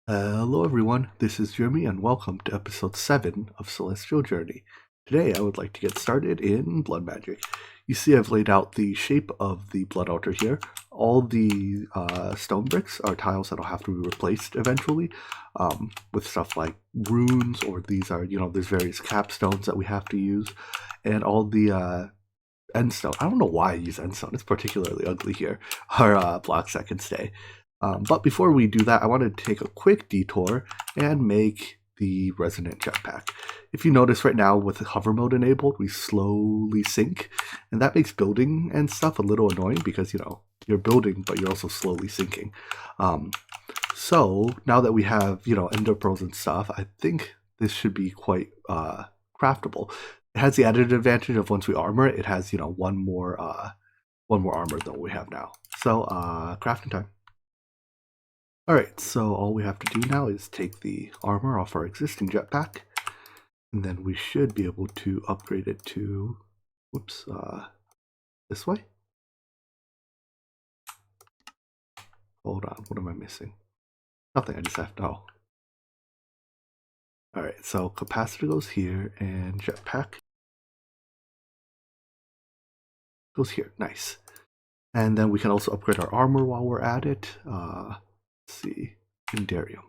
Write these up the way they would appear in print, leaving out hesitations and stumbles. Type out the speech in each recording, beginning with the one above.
Hello everyone, this is Jeremy and welcome to episode 7 of Celestial Journey. Today I would like to get started in blood magic. You see I've laid out the shape of the blood altar here. All the stone bricks are tiles that'll have to be replaced eventually with stuff like runes, or these are, there's various capstones that we have to use, and all the endstone. I don't know why I use endstone, it's particularly ugly here, are blocks that can stay. But before we do that, I want to take a quick detour and make the resonant jetpack. If you notice right now with the hover mode enabled, we slowly sink, and that makes building and stuff a little annoying because, you're building, but you're also slowly sinking. So now that we have, ender pearls and stuff, I think this should be quite craftable. It has the added advantage of once we armor it, it has, one more armor than we have now. So crafting time. Alright, so all we have to do now is take the armor off our existing jetpack, and then we should be able to upgrade it to, this way? Hold on, what am I missing? Nothing, I just have to know. Alright, so capacitor goes here, and jetpack goes here, nice. And then we can also upgrade our armor while we're at it. Let's see, Indarium.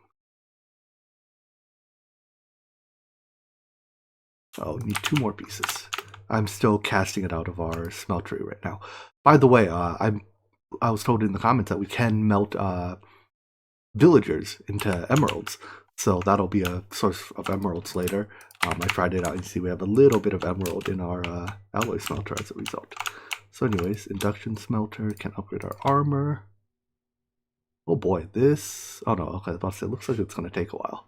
Oh, need 2 more pieces. I'm still casting it out of our smeltery right now. By the way, I was told in the comments that we can melt villagers into emeralds, so that'll be a source of emeralds later. I tried it out and see we have a little bit of emerald in our alloy smelter as a result. So anyways, induction smelter can upgrade our armor. Oh boy, this... Oh no, okay, I was about to say, it looks like it's going to take a while.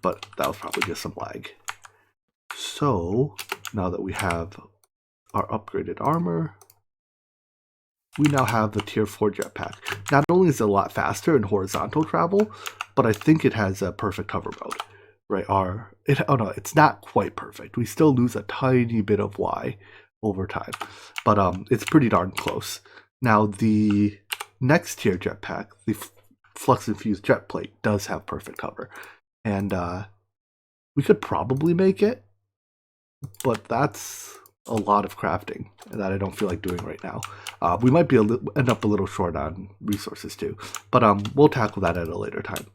But that was probably just some lag. So, now that we have our upgraded armor, we now have the tier 4 jetpack. Not only is it a lot faster in horizontal travel, but I think it has a perfect hover mode. Right, oh no, it's not quite perfect. We still lose a tiny bit of Y over time, but it's pretty darn close. Now the next tier jetpack, the flux infused jet plate, does have perfect hover, and we could probably make it, but that's a lot of crafting that I don't feel like doing right now. We might be end up a little short on resources too, but we'll tackle that at a later time.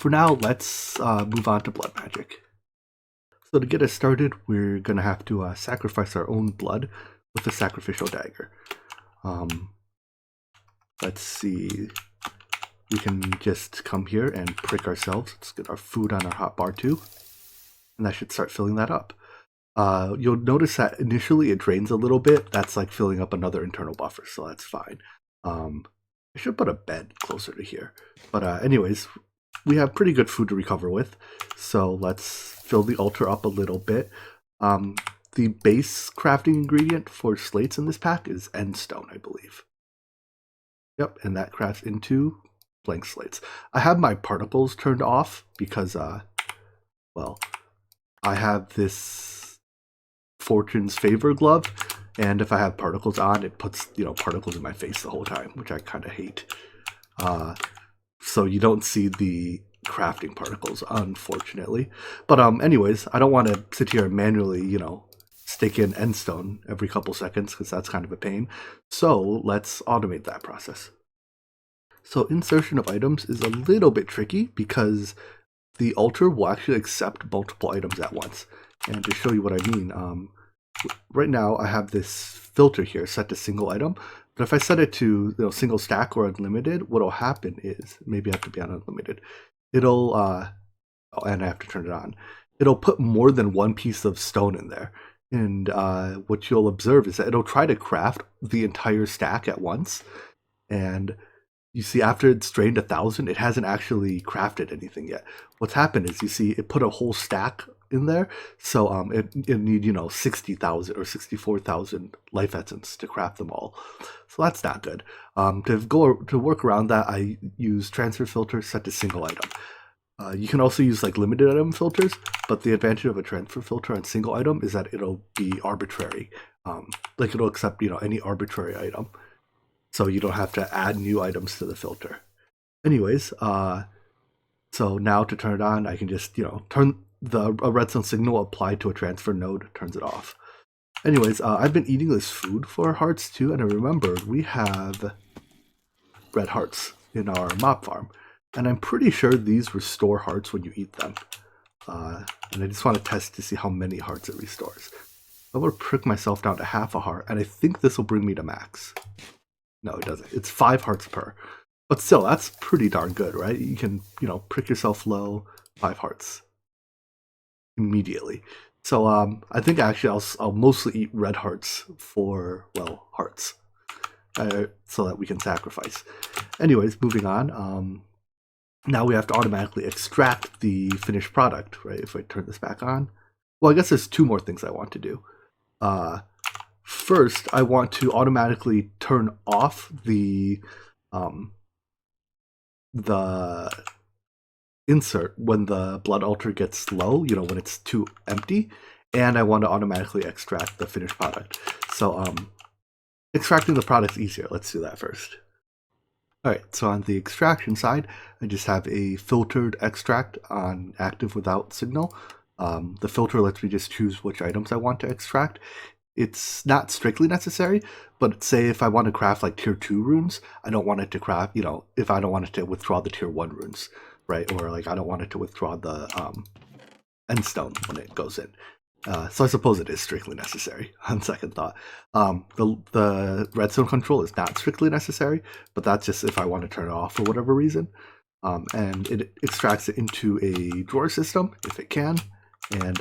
For now, let's move on to blood magic. So to get us started, we're going to have to sacrifice our own blood with a sacrificial dagger. Let's see. We can just come here and prick ourselves. Let's get our food on our hot bar too. And that should start filling that up. You'll notice that initially it drains a little bit. That's like filling up another internal buffer, so that's fine. I should put a bed closer to here. But anyways, we have pretty good food to recover with, so let's fill the altar up a little bit. The base crafting ingredient for slates in this pack is endstone, I believe. Yep, and that crafts into blank slates. I have my particles turned off because, well, I have this Fortune's Favor glove, and if I have particles on, it puts, particles in my face the whole time, which I kind of hate. So you don't see the crafting particles, unfortunately. But anyways, I don't want to sit here and manually, stick in endstone every couple seconds, because that's kind of a pain. So let's automate that process. So insertion of items is a little bit tricky because the altar will actually accept multiple items at once. And to show you what I mean, right now I have this filter here set to single item. But if I set it to single stack or unlimited, what'll happen is, maybe I have to be on unlimited, it'll, and I have to turn it on, it'll put more than one piece of stone in there. And what you'll observe is that it'll try to craft the entire stack at once. And you see after it's drained 1,000, it hasn't actually crafted anything yet. What's happened is, you see it put a whole stack in there, so it need 60,000 or 64,000 life essence to craft them all. So that's not good. To work around that, I use transfer filter set to single item. You can also use like limited item filters, but the advantage of a transfer filter on single item is that it'll be arbitrary. Like it'll accept any arbitrary item. so you don't have to add new items to the filter. Anyways, so now to turn it on, I can just, turn a redstone signal applied to a transfer node, turns it off. Anyways, I've been eating this food for hearts too, and I remembered we have red hearts in our mob farm. And I'm pretty sure these restore hearts when you eat them. And I just want to test to see how many hearts it restores. I'm going to prick myself down to half a heart, and I think this will bring me to max. No, it doesn't. It's 5 hearts per. But still, that's pretty darn good, right? You can, prick yourself low, 5 hearts immediately. So I think actually I'll mostly eat red hearts for, well, hearts. So that we can sacrifice. Anyways, moving on. Now we have to automatically extract the finished product, right? If I turn this back on. Well, I guess there's 2 more things I want to do. First, I want to automatically turn off the insert when the blood altar gets low, when it's too empty, and I want to automatically extract the finished product. So extracting the product is easier. Let's do that first. Alright, so on the extraction side, I just have a filtered extract on active without signal. The filter lets me just choose which items I want to extract. It's not strictly necessary, but say if I want to craft like tier 2 runes, I don't want it to craft, if I don't want it to withdraw the tier 1 runes, right? Or like I don't want it to withdraw the end stone when it goes in. So I suppose it is strictly necessary on second thought. The redstone control is not strictly necessary, but that's just if I want to turn it off for whatever reason. And it extracts it into a drawer system if it can, and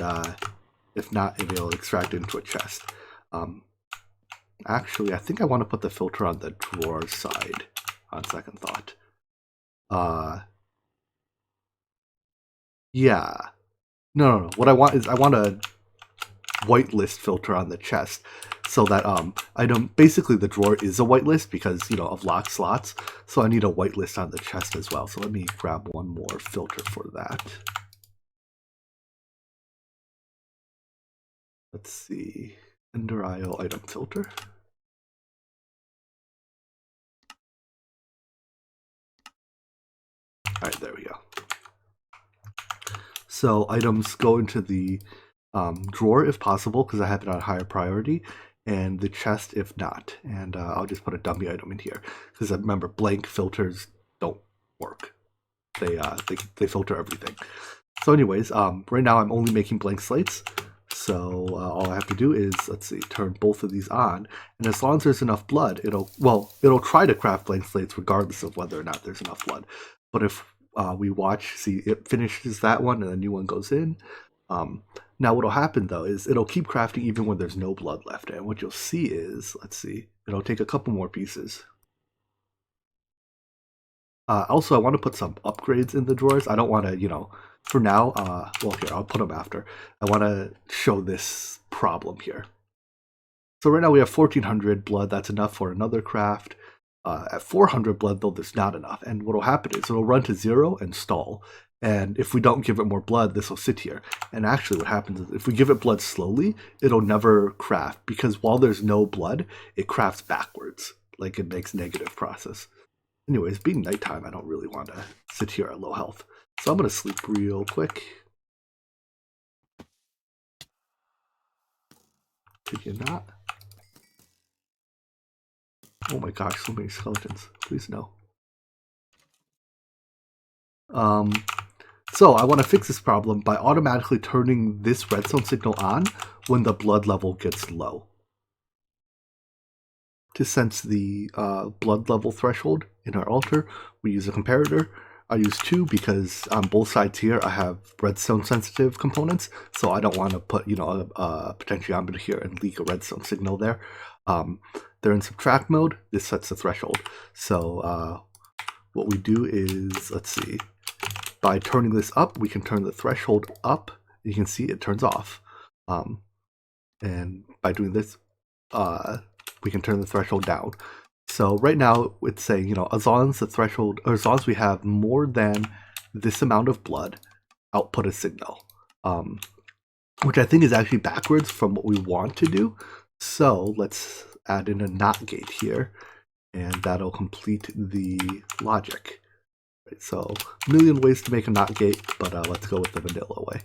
if not, it will extract it into a chest. Actually, I think I want to put the filter on the drawer side on second thought. Yeah. No. What I want is I want a whitelist filter on the chest so that basically the drawer is a whitelist because of locked slots, so I need a whitelist on the chest as well. So let me grab one more filter for that. Let's see, Ender IO item filter. Alright, there we go. So items go into the drawer if possible because I have it on higher priority, and the chest if not. And I'll just put a dummy item in here because remember, blank filters don't work. They filter everything. So anyways, right now I'm only making blank slates. So all I have to do is, let's see, turn both of these on, and as long as there's enough blood, it'll try to craft blank slates regardless of whether or not there's enough blood. But if we watch, see, it finishes that one and a new one goes in. Now what'll happen though is it'll keep crafting even when there's no blood left, and what you'll see is, let's see, it'll take a couple more pieces. Also, I want to put some upgrades in the drawers. I don't want to, for now, well, here, I'll put them after. I want to show this problem here. So right now we have 1400 blood. That's enough for another craft. At 400 blood, though, there's not enough. And what will happen is it'll run to 0 and stall. And if we don't give it more blood, this will sit here. And actually what happens is if we give it blood slowly, it'll never craft. Because while there's no blood, it crafts backwards. Like it makes negative process. Anyways, being nighttime, I don't really want to sit here at low health. So I'm going to sleep real quick. Could you not? Oh my gosh, so many skeletons. Please no. So I want to fix this problem by automatically turning this redstone signal on when the blood level gets low. To sense the blood level threshold in our altar, we use a comparator. I use 2 because on both sides here I have redstone sensitive components, so I don't want to put a potentiometer here and leak a redstone signal there. They're in subtract mode. This sets the threshold. So what we do is, let's see, by turning this up, we can turn the threshold up. You can see it turns off. And by doing this, we can turn the threshold down. So right now it's saying, as long as the threshold, or as long as we have more than this amount of blood, output a signal, which I think is actually backwards from what we want to do. So let's add in a NOT gate here, and that'll complete the logic. Right, so a million ways to make a NOT gate, but let's go with the vanilla way.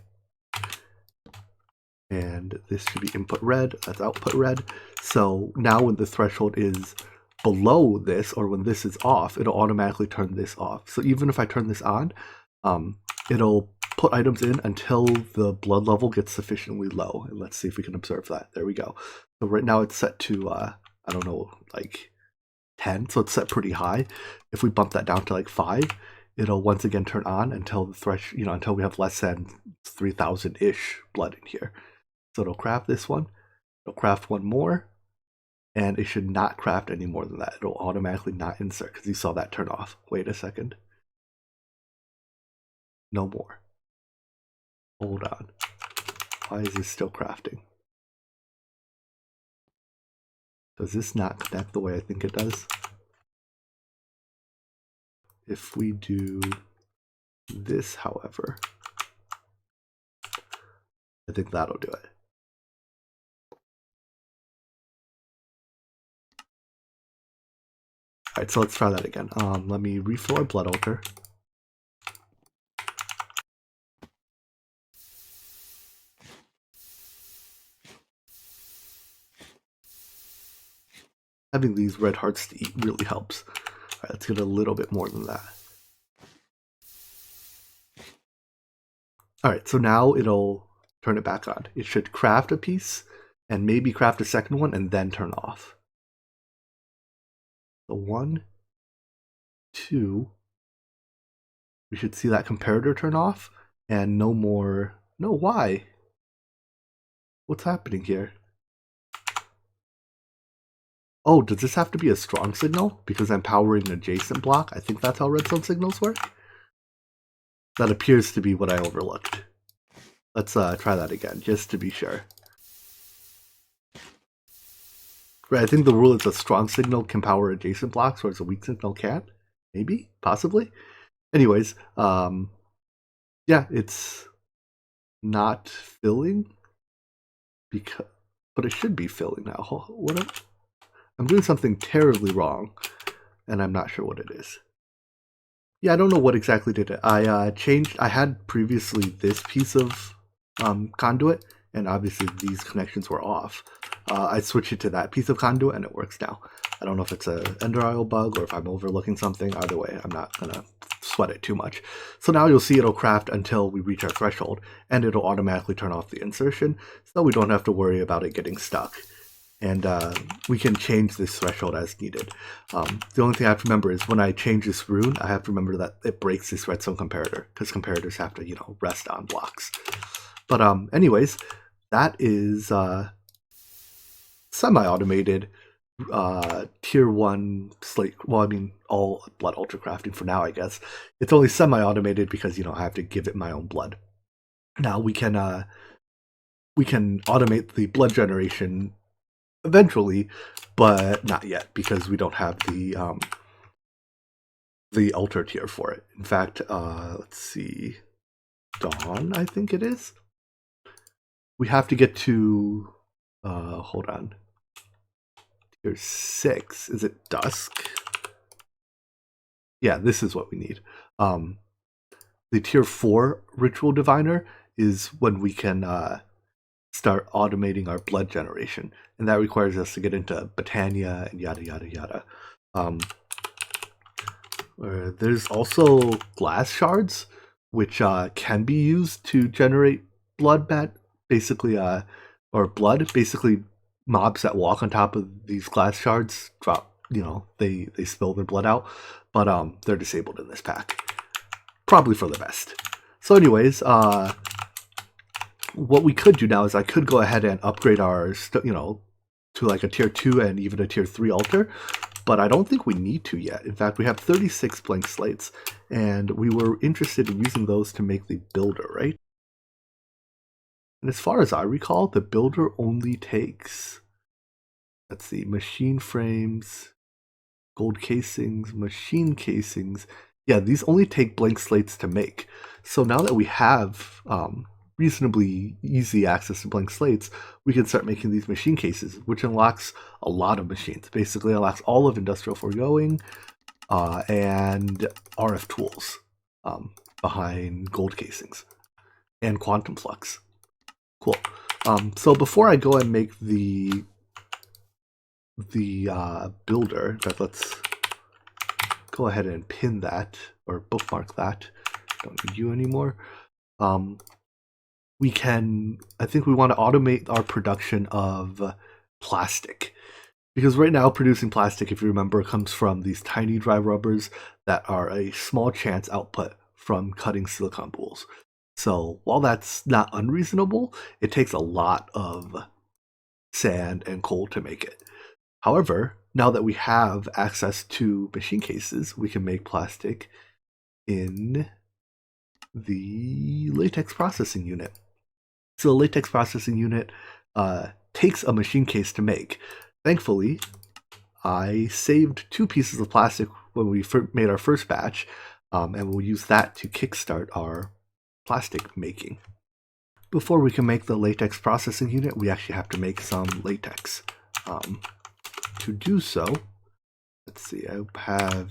And this should be input red, that's output red. So now when the threshold is below this, or when this is off, it'll automatically turn this off. So even if I turn this on, it'll put items in until the blood level gets sufficiently low. And let's see if we can observe that. There we go. So right now it's set to, I don't know, like 10, so it's set pretty high. If we bump that down to like 5, it'll once again turn on until the until we have less than 3,000-ish blood in here. So it'll craft this one, it'll craft one more, and it should not craft any more than that. It'll automatically not insert because you saw that turn off. Wait a second. No more. Hold on. Why is this still crafting? Does this not connect the way I think it does? If we do this, however, I think that'll do it. All right, so let's try that again. Let me refill our blood altar. Having these red hearts to eat really helps. All right, let's get a little bit more than that. All right, so now it'll turn it back on. It should craft a piece and maybe craft a second one and then turn off. So 1, 2, we should see that comparator turn off and no more. No, why? What's happening here? Oh, does this have to be a strong signal because I'm powering an adjacent block? I think that's how redstone signals work. That appears to be what I overlooked. Let's try that again, just to be sure. Right, I think the rule is a strong signal can power adjacent blocks, whereas a weak signal can't. Maybe, possibly. Anyways, yeah, it's not filling, but it should be filling now. I'm doing something terribly wrong, and I'm not sure what it is. Yeah, I don't know what exactly did it. I had previously this piece of conduit, and obviously these connections were off. I switched it to that piece of conduit, and it works now. I don't know if it's an ender isle bug or if I'm overlooking something. Either way, I'm not going to sweat it too much. So now you'll see it'll craft until we reach our threshold, and it'll automatically turn off the insertion, so we don't have to worry about it getting stuck. And we can change this threshold as needed. The only thing I have to remember is when I change this rune, I have to remember that it breaks this redstone comparator, because comparators have to, rest on blocks. But anyways, that is semi-automated tier 1 slate. Well, I mean, all blood ultra crafting for now, I guess. It's only semi-automated because, I have to give it my own blood. Now we can automate the blood generation eventually, but not yet because we don't have the altar tier for it. In fact, let's see, dawn, I think it is. We have to get to hold on, tier 6. Is it dusk? Yeah, this is what we need. The tier 4 ritual diviner is when we can start automating our blood generation, and that requires us to get into Botania and yada yada yada. There's also glass shards, which can be used to generate blood basically, or blood. Basically, mobs that walk on top of these glass shards drop, they spill their blood out, but they're disabled in this pack, probably for the best. So anyways, what we could do now is I could go ahead and upgrade our, to like a tier 2 and even a tier 3 altar, but I don't think we need to yet. In fact, we have 36 blank slates, and we were interested in using those to make the builder, right? And as far as I recall, the builder only takes, let's see, machine frames, gold casings, machine casings. Yeah, these only take blank slates to make. So now that we have reasonably easy access to blank slates, we can start making these machine cases, which unlocks a lot of machines. Basically, unlocks all of industrial foregoing and RF tools behind gold casings and quantum flux. Cool. So before I go and make the builder, let's go ahead and pin that or bookmark that. Don't need you anymore. I think we want to automate our production of plastic. Because right now, producing plastic, if you remember, comes from these tiny dry rubbers that are a small chance output from cutting silicon boules. So while that's not unreasonable, it takes a lot of sand and coal to make it. However, now that we have access to machine cases, we can make plastic in the latex processing unit. So the latex processing unit takes a machine case to make. Thankfully, I saved 2 pieces of plastic when we made our first batch, and we'll use that to kickstart our plastic making. Before we can make the latex processing unit, we actually have to make some latex. To do so, let's see, I have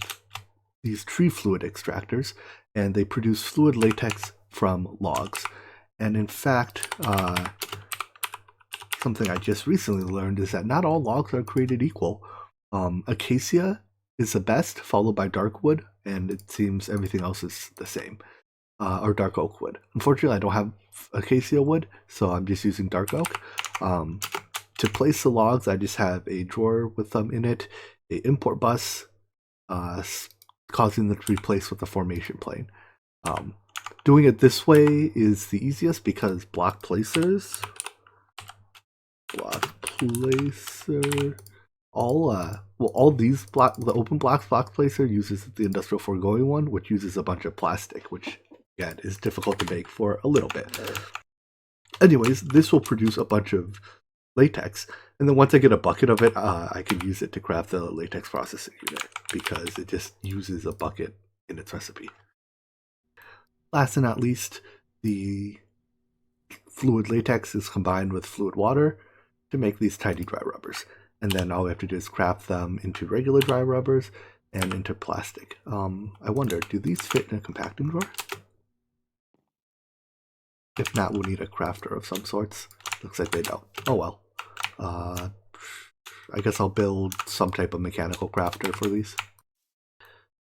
these tree fluid extractors, and they produce fluid latex from logs. And in fact, something I just recently learned is that not all logs are created equal. Acacia is the best, followed by dark wood, and it seems everything else is the same. Or dark oak wood. Unfortunately, I don't have acacia wood, so I'm just using dark oak. To place the logs, I just have a drawer with them in it, a import bus, causing them to be placed with the formation plane. Doing it this way is the easiest because block placer, all these the open blocks block placer uses the industrial foregoing one, which uses a bunch of plastic, which again is difficult to make for a little bit. Anyways, this will produce a bunch of latex, and then once I get a bucket of it, I can use it to craft the latex processing unit because it just uses a bucket in its recipe. Last and not least, the fluid latex is combined with fluid water to make these tiny dry rubbers. And then all we have to do is craft them into regular dry rubbers and into plastic. I wonder, do these fit in a compacting drawer? If not, we'll need a crafter of some sorts. Looks like they don't. Oh well. I guess I'll build some type of mechanical crafter for these.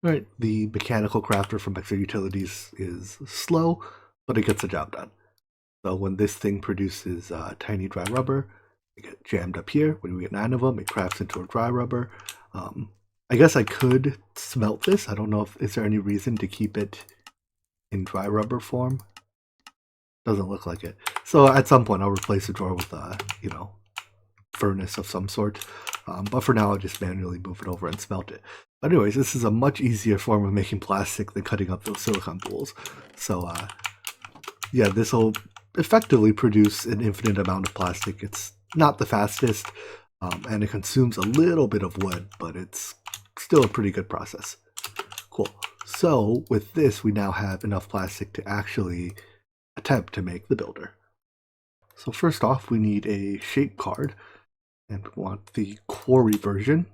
Alright, the mechanical crafter from Extra Utilities is slow, but it gets the job done. So when this thing produces tiny dry rubber, they get jammed up here. When we get 9 of them, it crafts into a dry rubber. I guess I could smelt this. I don't know if is there any reason to keep it in dry rubber form. Doesn't look like it. So at some point I'll replace the drawer with a, furnace of some sort. But for now I'll just manually move it over and smelt it. But anyways, this is a much easier form of making plastic than cutting up those silicon boules. So yeah, this will effectively produce an infinite amount of plastic. It's not the fastest, and it consumes a little bit of wood, but it's still a pretty good process. Cool. So with this, we now have enough plastic to actually attempt to make the builder. So first off, we need a shape card, and we want the Quarry version.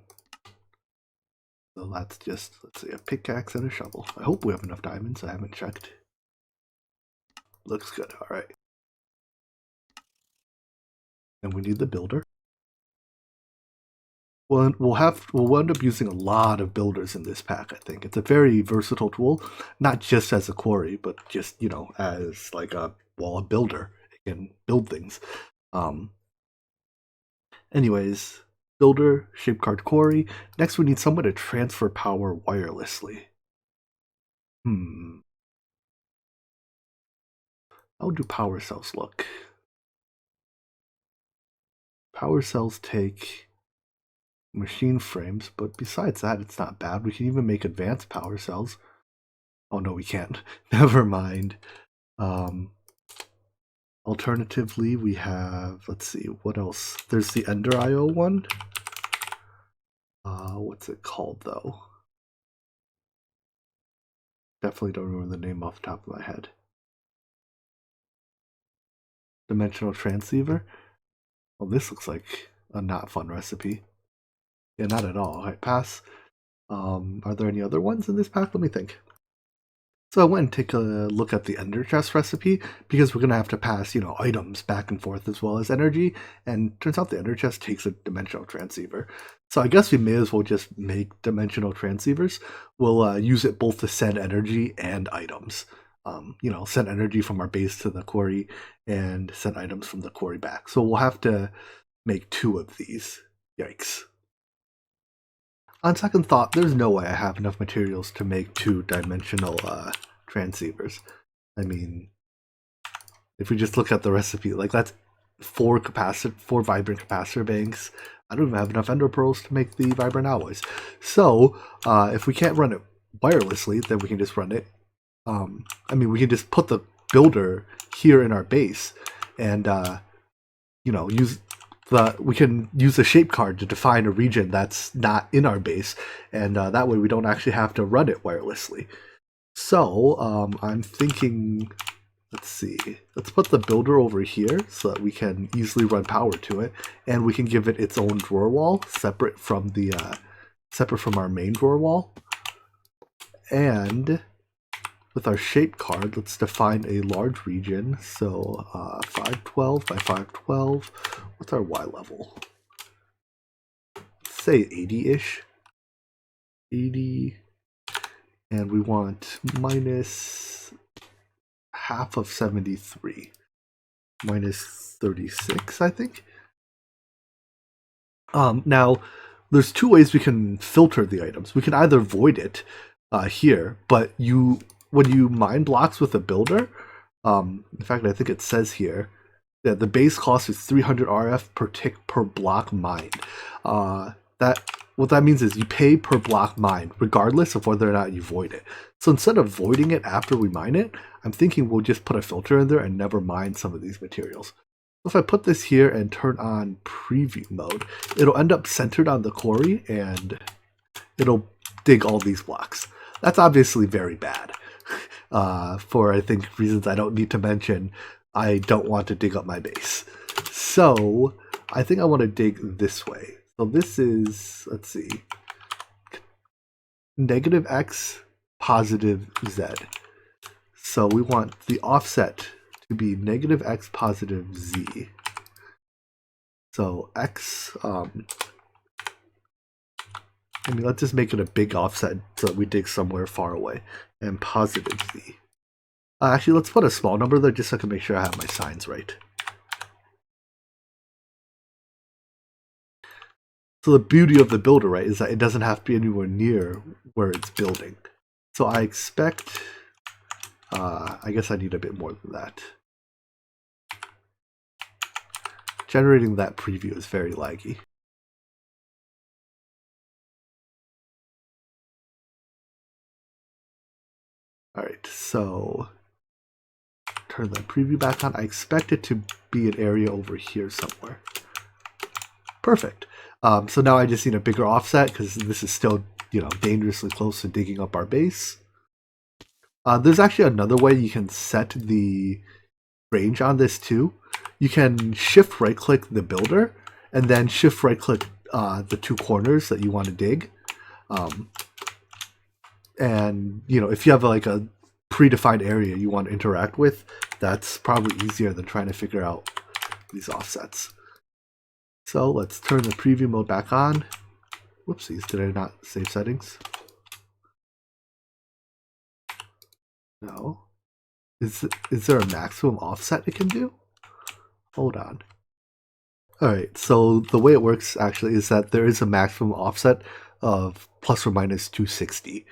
So that's just, let's say, a pickaxe and a shovel. I hope we have enough diamonds. I haven't checked. Looks good. All right. And we need the builder. Well, we'll end up using a lot of builders in this pack, I think. It's a very versatile tool, not just as a quarry, but just, as like a builder. It can build things. Anyways, builder, shape card quarry. Next, we need someone to transfer power wirelessly. How do power cells look? Power cells take machine frames, but besides that, it's not bad. We can even make advanced power cells. Oh no, we can't. Never mind. Alternatively, we have, let's see, what else? There's the Ender IO one. What's it called though? Definitely don't remember the name off the top of my head. dimensional transceiver. Well, this looks like a not fun recipe. Yeah, not at all. All right, pass. Are there any other ones in this pack? Let me think. So I went and take a look at the ender chest recipe because we're gonna have to pass, items back and forth as well as energy. And turns out the ender chest takes a dimensional transceiver. So I guess we may as well just make dimensional transceivers. We'll use it both to send energy and items. Send energy from our base to the quarry and send items from the quarry back. So we'll have to make 2 of these. Yikes. On second thought, there's no way I have enough materials to make 2-dimensional transceivers. I mean, if we just look at the recipe, like that's 4 vibrant capacitor banks. I don't even have enough ender pearls to make the vibrant alloys. So if we can't run it wirelessly, then we can just run it. We can just put the builder here in our base, and we can use the shape card to define a region that's not in our base, and that way we don't actually have to run it wirelessly. So I'm thinking, let's see, let's put the builder over here so that we can easily run power to it, and we can give it its own drawer wall separate from our main drawer wall. And with our shape card, let's define a large region. So 512 by 512. What's our Y level? Let's say 80-ish. 80. And we want minus half of 73. Minus 36, I think. Now, there's 2 ways we can filter the items. We can either void it here, but when you mine blocks with a builder, in fact, I think it says here that the base cost is 300 RF per tick per block mined. What that means is you pay per block mined, regardless of whether or not you void it. So instead of voiding it after we mine it, I'm thinking we'll just put a filter in there and never mine some of these materials. If I put this here and turn on preview mode, it'll end up centered on the quarry and it'll dig all these blocks. That's obviously very bad. For I think reasons I don't need to mention, I don't want to dig up my base. So I think I want to dig this way. So this is, let's see, negative X, positive Z. So we want the offset to be negative X, positive Z. So X, let's just make it a big offset so that we dig somewhere far away. And positive Z. Actually, let's put a small number there just so I can make sure I have my signs right. So the beauty of the builder, right, is that it doesn't have to be anywhere near where it's building. So I expect, I guess I need a bit more than that. Generating that preview is very laggy. All right, so turn the preview back on. I expect it to be an area over here somewhere. Perfect. So now I just need a bigger offset because this is still, dangerously close to digging up our base. There's actually another way you can set the range on this too. You can shift right click the builder and then shift right click the 2 corners that you want to dig. And if you have like a predefined area you want to interact with, that's probably easier than trying to figure out these offsets. So let's turn the preview mode back on. Whoopsies, did I not save settings? No. Is there a maximum offset it can do? Hold on. Alright, so the way it works actually is that there is a maximum offset of plus or minus 260.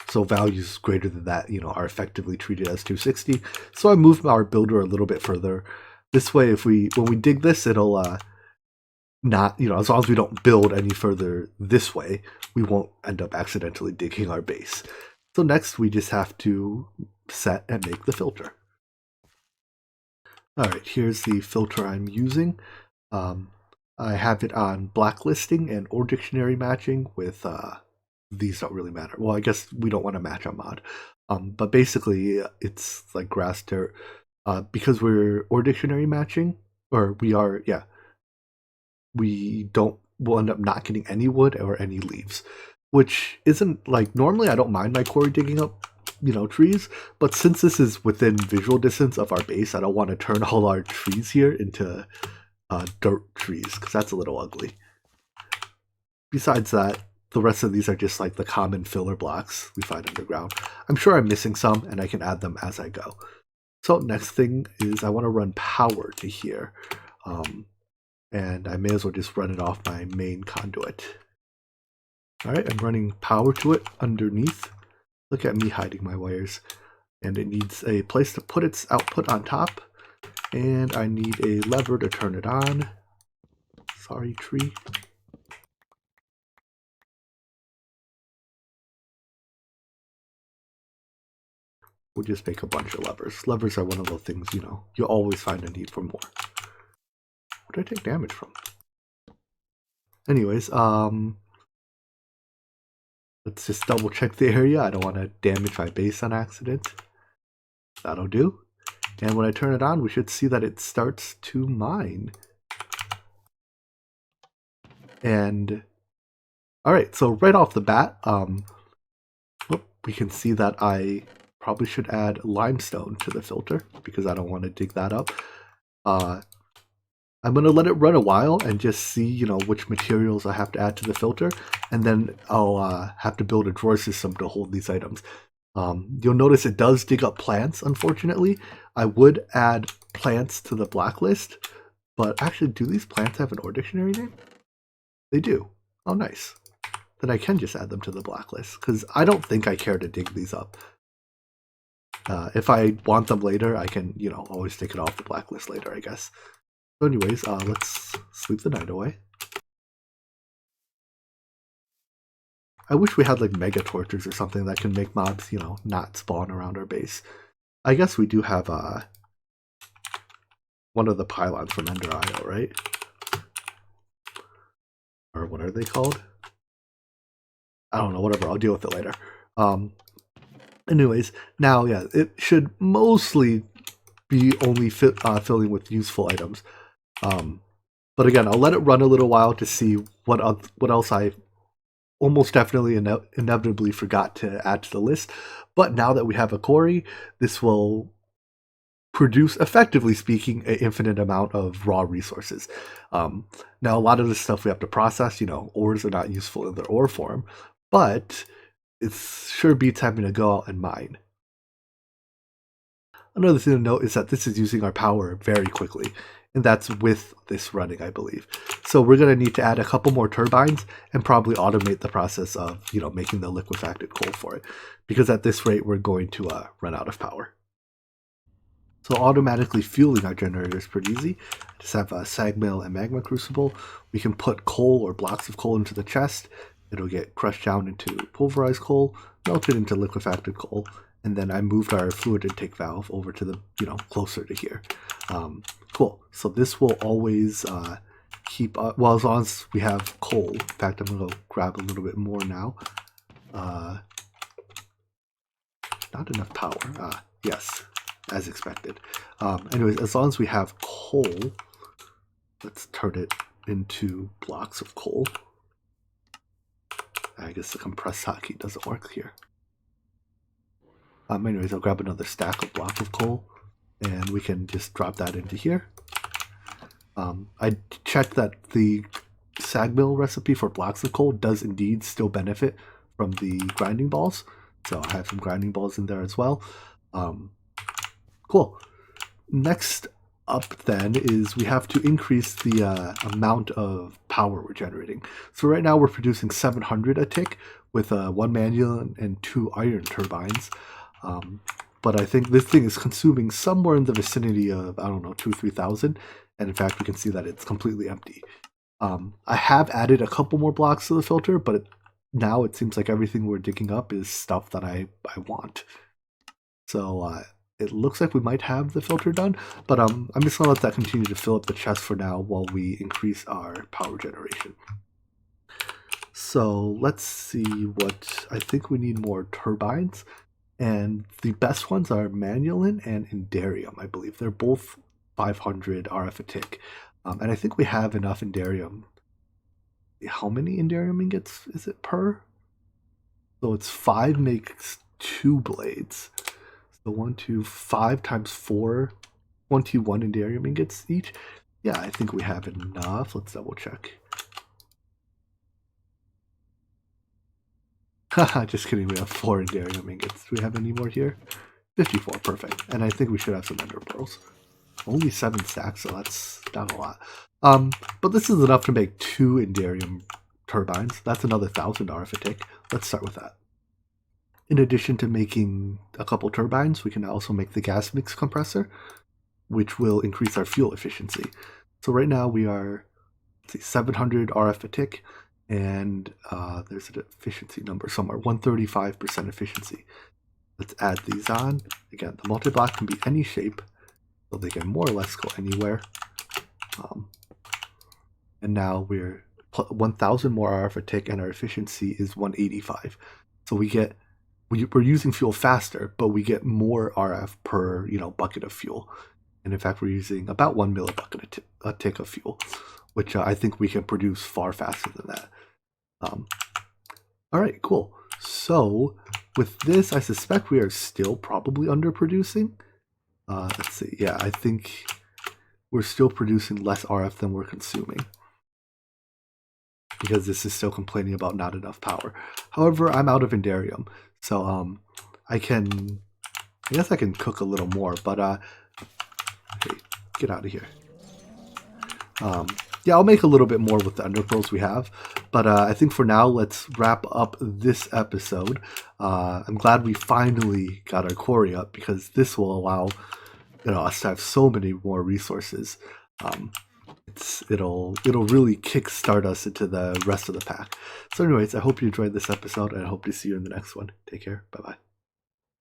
So values greater than that, are effectively treated as 260. So I moved our builder a little bit further. This way, when we dig this, it'll not, as long as we don't build any further this way, we won't end up accidentally digging our base. So next, we just have to set and make the filter. All right, here's the filter I'm using. I have it on blacklisting and or dictionary matching with these don't really matter. Well, I guess we don't want to match a mod. But basically, it's like grass, dirt, because we're or dictionary matching, or we are, yeah, we'll end up not getting any wood or any leaves, which isn't like normally I don't mind my quarry digging up, trees, but since this is within visual distance of our base, I don't want to turn all our trees here into dirt trees because that's a little ugly. Besides that, the rest of these are just like the common filler blocks we find underground. I'm sure I'm missing some and I can add them as I go. So next thing is I want to run power to here. And I may as well just run it off my main conduit. Alright, I'm running power to it underneath. Look at me hiding my wires. And it needs a place to put its output on top. And I need a lever to turn it on. Sorry, tree. We'll just make a bunch of levers. Levers are one of those things, you always find a need for more. What did I take damage from? Anyways, let's just double check the area. I don't want to damage my base on accident. That'll do. And when I turn it on, we should see that it starts to mine. And alright, so right off the bat, we can see that I probably should add limestone to the filter because I don't want to dig that up. I'm going to let it run a while and just see, which materials I have to add to the filter. And then I'll have to build a drawer system to hold these items. You'll notice it does dig up plants, unfortunately. I would add plants to the blacklist. But actually, do these plants have an ore dictionary name? They do. Oh, nice. Then I can just add them to the blacklist. Because I don't think I care to dig these up. If I want them later, I can, always take it off the blacklist later, I guess. So anyways, let's sleep the night away. I wish we had like mega torches or something that can make mobs, not spawn around our base. I guess we do have one of the pylons from Ender Isle, right? Or what are they called? I don't know, whatever, I'll deal with it later. Anyways, now, yeah, it should mostly be only filling with useful items. But again, I'll let it run a little while to see what else I almost definitely inevitably forgot to add to the list. But now that we have a quarry, this will produce, effectively speaking, an infinite amount of raw resources. Now, a lot of this stuff we have to process. Ores are not useful in their ore form, but it sure beats having to go out and mine. Another thing to note is that this is using our power very quickly, and that's with this running, I believe. So we're going to need to add a couple more turbines and probably automate the process of, making the liquefied coal for it, because at this rate we're going to run out of power. So automatically fueling our generator is pretty easy. Just have a sag mill and magma crucible. We can put coal or blocks of coal into the chest. It'll get crushed down into pulverized coal, melted into liquefied coal, and then I moved our fluid intake valve over to the, closer to here. Cool. So this will always keep, as long as we have coal. In fact, I'm going to grab a little bit more now. Not enough power. Yes, as expected. Anyways, as long as we have coal, let's turn it into blocks of coal. I guess the compressed hotkey doesn't work here. Anyways, I'll grab another stack of block of coal, and we can just drop that into here. I checked that the sag mill recipe for blocks of coal does indeed still benefit from the grinding balls, so I have some grinding balls in there as well. Cool. Next up then is we have to increase the amount of power we're generating. So right now we're producing 700 a tick with 1 manual and 2 iron turbines. But I think this thing is consuming somewhere in the vicinity of, I don't know, 2,000 or 3,000. And in fact, we can see that it's completely empty. I have added a couple more blocks to the filter, but now it seems like everything we're digging up is stuff that I want. So it looks like we might have the filter done, but I'm just going to let that continue to fill up the chest for now while we increase our power generation. So let's see what, I think we need more turbines. And the best ones are Manulin and Indarium, I believe. They're both 500 RF a tick. And I think we have enough Indarium. How many Indarium ingots is it per? So it's 5 makes 2 blades. So 1, 2, 5 times 4, 21 Indarium ingots each. Yeah, I think we have enough. Let's double check. Haha, just kidding. We have 4 Indarium ingots. Do we have any more here? 54, perfect. And I think we should have some ender pearls. Only 7 stacks, so that's not a lot. But this is enough to make 2 Indarium turbines. That's another 1,000 RF a tick. Let's start with that. In addition to making a couple turbines, we can also make the gas mix compressor, which will increase our fuel efficiency. So right now we are 700 RF a tick, and there's an efficiency number somewhere, 135% efficiency. Let's add these on. Again, the multi-block can be any shape, so they can more or less go anywhere. And now we're 1,000 more RF a tick, and our efficiency is 185. So we're using fuel faster, but we get more RF per bucket of fuel. And in fact, we're using about 1 millibucket a tick of fuel, which I think we can produce far faster than that. All right, cool. So with this, I suspect we are still probably underproducing. Let's see. Yeah, I think we're still producing less RF than we're consuming, because this is still complaining about not enough power. However, I'm out of Indarium, so I guess I can cook a little more, but hey, get out of here. Yeah, I'll make a little bit more with the ender pearls we have, but I think for now, let's wrap up this episode. I'm glad we finally got our quarry up, because this will allow us to have so many more resources. It'll really kickstart us into the rest of the pack. So anyways, I hope you enjoyed this episode, and I hope to see you in the next one. Take care. Bye-bye.